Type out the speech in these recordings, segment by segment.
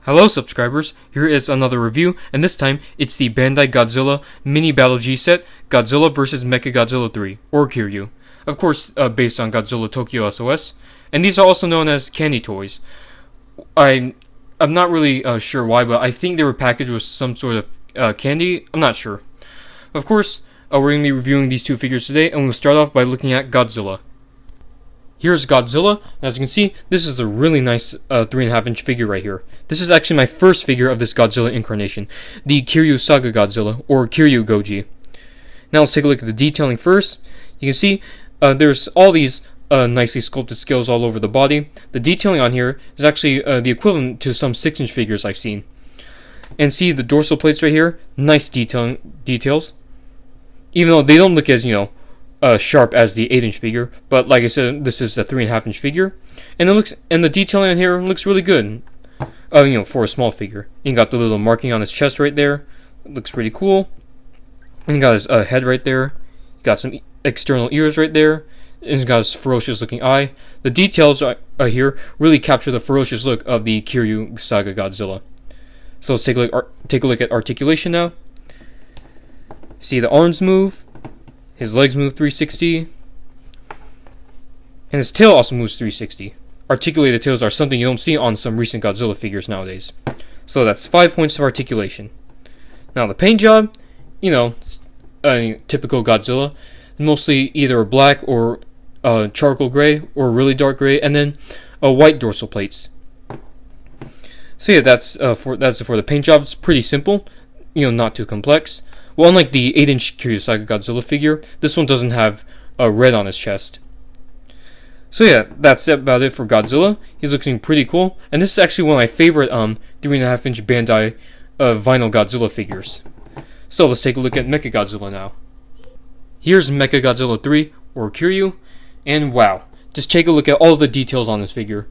Hello subscribers, here is another review, and this time it's the Bandai Godzilla Mini Battle G set, Godzilla vs. Mechagodzilla 3, or Kiryu. Of course, based on Godzilla Tokyo S.O.S, and these are also known as candy toys. I'm not really sure why, but I think they were packaged with some sort of candy, I'm not sure. Of course, we're going to be reviewing these two figures today, and we'll start off by looking at Godzilla. Here's Godzilla, and as you can see, this is a really nice 3.5-inch figure right here. This is actually my first figure of this Godzilla incarnation, the Kiryu Saga Godzilla, or Kiryu Goji. Now let's take a look at the detailing first. You can see there's all these nicely sculpted scales all over the body. The detailing on here is actually the equivalent to some 6-inch figures I've seen. And see the dorsal plates right here, nice details. Even though they don't look as, sharp as the 8-inch figure, but like I said, this is a 3.5-inch figure, and the detailing on here looks really good. For a small figure. You got the little marking on his chest right there. It looks pretty cool. And you got his head right there. You got some external ears right there. And he's got his ferocious looking eye. The details here really capture the ferocious look of the Kiryu Saga Godzilla. So let's take a look at articulation now. See the arms move. His legs move 360, and his tail also moves 360. Articulated tails are something you don't see on some recent Godzilla figures nowadays. So that's 5 points of articulation. Now the paint job, typical Godzilla, mostly either black or charcoal gray or really dark gray, and then white dorsal plates. So yeah, that's for the paint job. It's pretty simple, not too complex. Well, unlike the 8-inch Kiryu Saga Godzilla figure, this one doesn't have red on his chest. So yeah, that's about it for Godzilla. He's looking pretty cool, and this is actually one of my favorite 3.5-inch Bandai vinyl Godzilla figures. So let's take a look at Mechagodzilla now. Here's Mechagodzilla 3, or Kiryu, and wow, just take a look at all the details on this figure.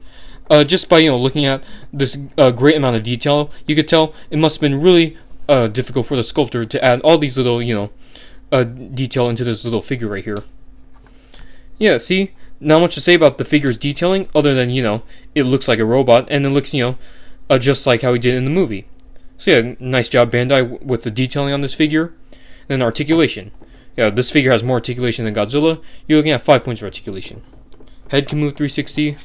Just by looking at this great amount of detail, you could tell it must have been really difficult for the sculptor to add all these little, detail into this little figure right here. Yeah, see? Not much to say about the figure's detailing, other than, it looks like a robot, and it looks, just like how he did in the movie. So yeah, nice job Bandai with the detailing on this figure. And then articulation. Yeah, this figure has more articulation than Godzilla. You're looking at 5 points of articulation. Head can move 360.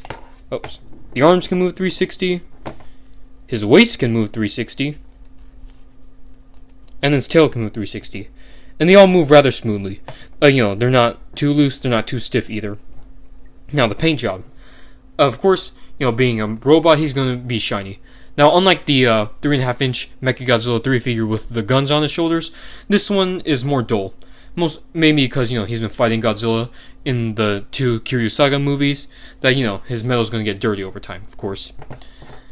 Oops. The arms can move 360. His waist can move 360. And then his tail can move 360. And they all move rather smoothly. They're not too loose, they're not too stiff either. Now, the paint job. Of course, being a robot, he's going to be shiny. Now, unlike the 3.5-inch Mechagodzilla 3 figure with the guns on his shoulders, this one is more dull. Maybe because, he's been fighting Godzilla in the 2 Kiryu Saga movies, that, his metal's going to get dirty over time, of course.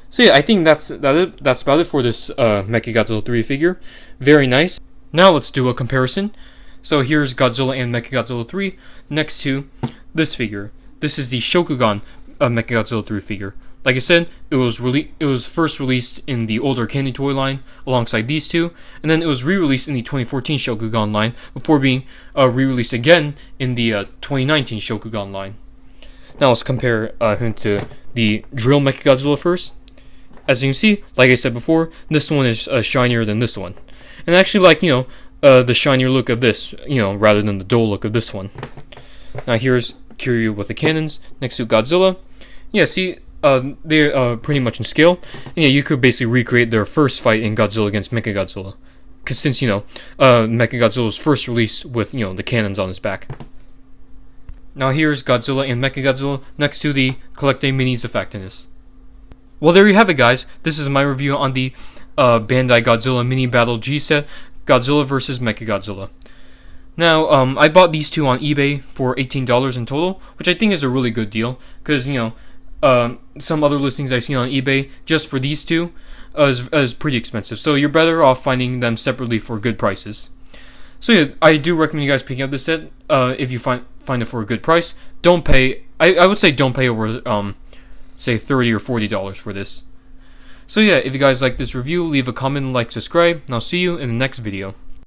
So yeah, I think that's about it for this Mechagodzilla 3 figure. Very nice. Now let's do a comparison. So here's Godzilla and Mechagodzilla 3 next to this figure. This is the Shokugan Mechagodzilla 3 figure. Like I said, it was first released in the older candy toy line alongside these two, and then it was re-released in the 2014 Shokugan line before being re-released again in the 2019 Shokugan line. Now let's compare him to the Drill Mechagodzilla first. As you can see, like I said before, this one is shinier than this one. And I actually like, the shinier look of this, rather than the dull look of this one. Now here's Kiryu with the cannons next to Godzilla. Yeah, see, they're pretty much in scale. And yeah, you could basically recreate their first fight in Godzilla against Mechagodzilla. Because since, Mechagodzilla was first released with, the cannons on his back. Now here's Godzilla and Mechagodzilla next to the Collecte Minis Effectiveness. Well, there you have it, guys. This is my review on the Bandai Godzilla Mini Battle G set, Godzilla vs. Mechagodzilla. Now, I bought these two on eBay for $18 in total, which I think is a really good deal, because, some other listings I've seen on eBay just for these two is pretty expensive, so you're better off finding them separately for good prices. So yeah, I do recommend you guys picking up this set if you find it for a good price. Don't pay, I would say don't pay over, say $30 or $40 for this. So yeah, if you guys like this review, leave a comment, like, subscribe, and I'll see you in the next video.